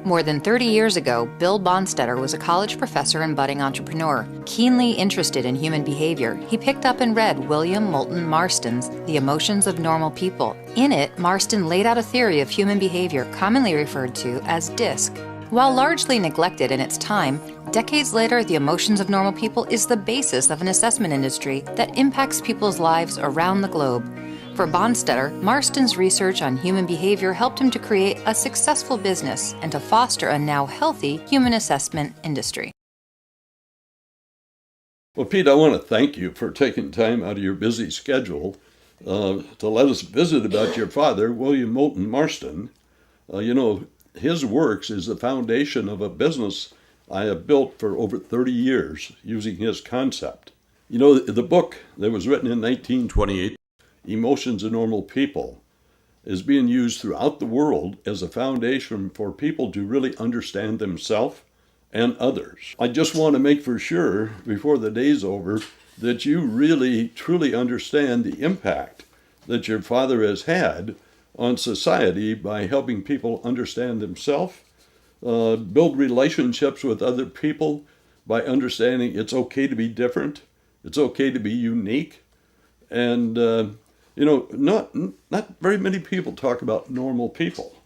More than 30 years ago, Bill Bonstetter was a college professor and budding entrepreneur. Keenly interested in human behavior, he picked up and read William Moulton Marston's The Emotions of Normal People. In it, Marston laid out a theory of human behavior commonly referred to as DISC. While largely neglected in its time, decades later, The Emotions of Normal People is the basis of an assessment industry that impacts people's lives around the globe. For Bonstetter, Marston's research on human behavior helped him to create a successful business and to foster a now healthy human assessment industry. Well, Pete, I want to thank you for taking time out of your busy schedule to let us visit about your father, William Moulton Marston. His works is the foundation of a business I have built for over 30 years using his concept. The book that was written in 1928, Emotions of Normal People, is being used throughout the world as a foundation for people to really understand themselves and others. I just want to make for sure, before the day's over, that you really, truly understand the impact that your father has had on society by helping people understand themselves, build relationships with other people by understanding it's okay to be different, it's okay to be unique, and not very many people talk about normal people,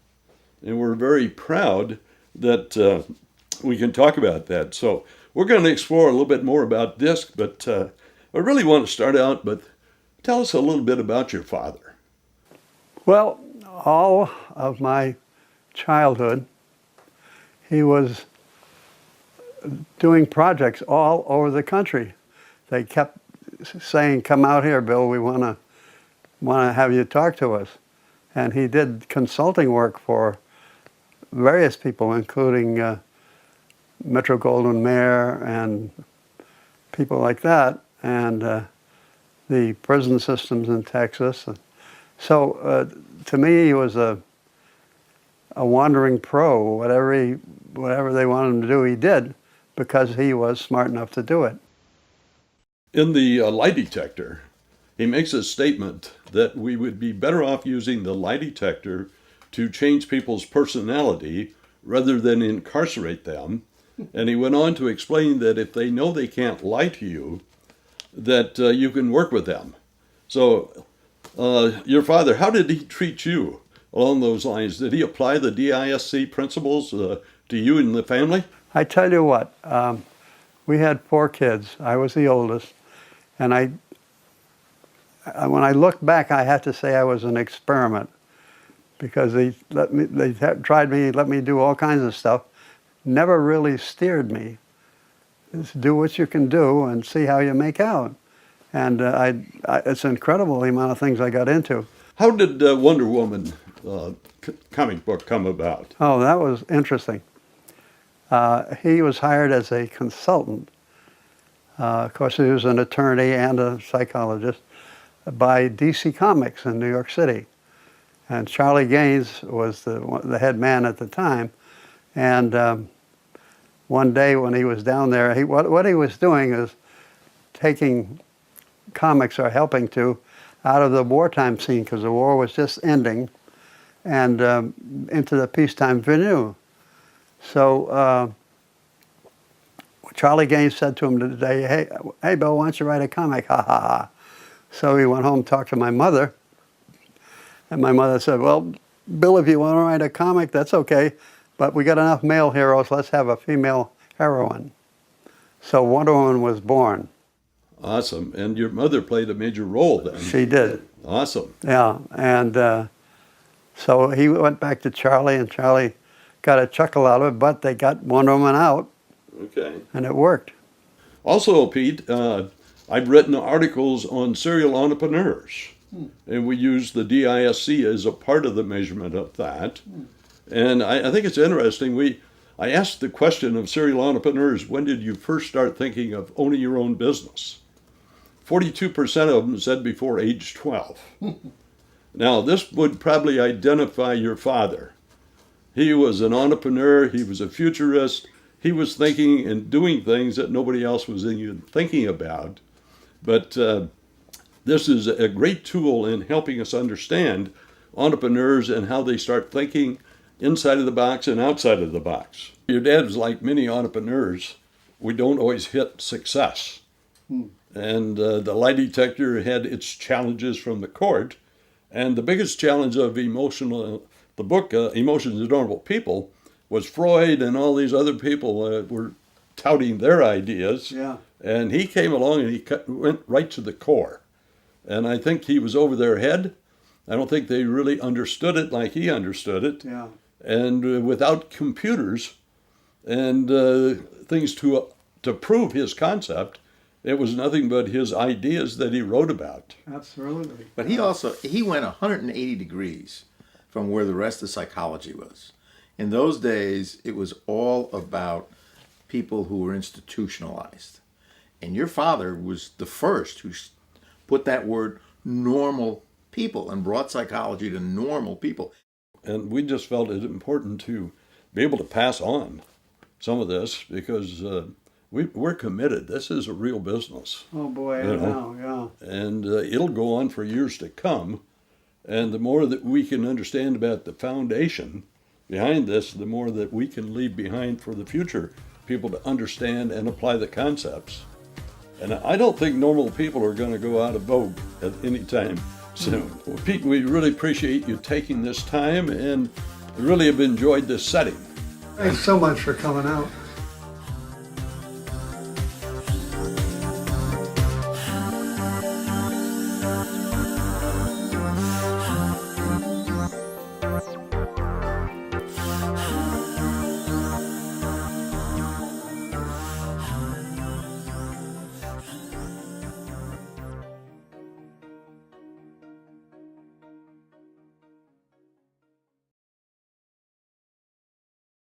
and we're very proud that we can talk about that. So we're going to explore a little bit more about DISC, but I really want to start out, but tell us a little bit about your father. Well, all of my childhood, he was doing projects all over the country. They kept saying, "Come out here, Bill, we want to have you talk to us." And he did consulting work for various people, including Metro-Goldwyn-Mayer and people like that, and the prison systems in Texas. So to me, he was a wandering pro. Whatever they wanted him to do, he did, because he was smart enough to do it. In the lie detector, he makes a statement that we would be better off using the lie detector to change people's personality rather than incarcerate them. And he went on to explain that if they know they can't lie to you, that you can work with them. So your father, how did he treat you along those lines? Did he apply the DISC principles to you and the family? I tell you what, we had 4 kids. I was the oldest. And when I look back, I have to say I was an experiment, because they tried me, let me do all kinds of stuff, never really steered me. Just do what you can do and see how you make out. And it's incredible the amount of things I got into. How did Wonder Woman comic book come about? Oh, that was interesting. He was hired as a consultant. Of course, he was an attorney and a psychologist by DC Comics in New York City. And Charlie Gaines was the head man at the time. And one day when he was down there, what he was doing is taking comics, or helping to, out of the wartime scene, because the war was just ending, and into the peacetime venue. So Charlie Gaines said to him today, hey, Bill, why don't you write a comic? Ha, ha, ha. So he went home, talked to my mother, and my mother said, well, Bill, if you want to write a comic, that's okay, but we got enough male heroes, let's have a female heroine. So Wonder Woman was born. Awesome. And your mother played a major role then. She did. Awesome. Yeah, and so he went back to Charlie, and Charlie got a chuckle out of it, but they got Wonder Woman out. Okay. And it worked. Also, Pete, I've written articles on serial entrepreneurs, and we use the DISC as a part of the measurement of that. And I think it's interesting. I asked the question of serial entrepreneurs, when did you first start thinking of owning your own business? 42% of them said before age 12. Now, this would probably identify your father. He was an entrepreneur. He was a futurist. He was thinking and doing things that nobody else was even thinking about. But this is a great tool in helping us understand entrepreneurs and how they start thinking inside of the box and outside of the box. Your dad was like many entrepreneurs. We don't always hit success. And the lie detector had its challenges from the court. And the biggest challenge of the book, Emotions of Normal People, was Freud and all these other people were touting their ideas. Yeah. And he came along and he went right to the core. And I think he was over their head. I don't think they really understood it like he understood it. Yeah. And without computers and things to prove his concept, it was nothing but his ideas that he wrote about. Absolutely. But he went 180 degrees from where the rest of psychology was. In those days, it was all about people who were institutionalized. And your father was the first who put that word normal people and brought psychology to normal people. And we just felt it important to be able to pass on some of this because we're committed. This is a real business. Oh boy, You I know? know, yeah. And it'll go on for years to come. And the more that we can understand about the foundation behind this, the more that we can leave behind for the future people to understand and apply the concepts. And I don't think normal people are going to go out of vogue at any time soon. Well, Pete, we really appreciate you taking this time and really have enjoyed this setting. Thanks so much for coming out.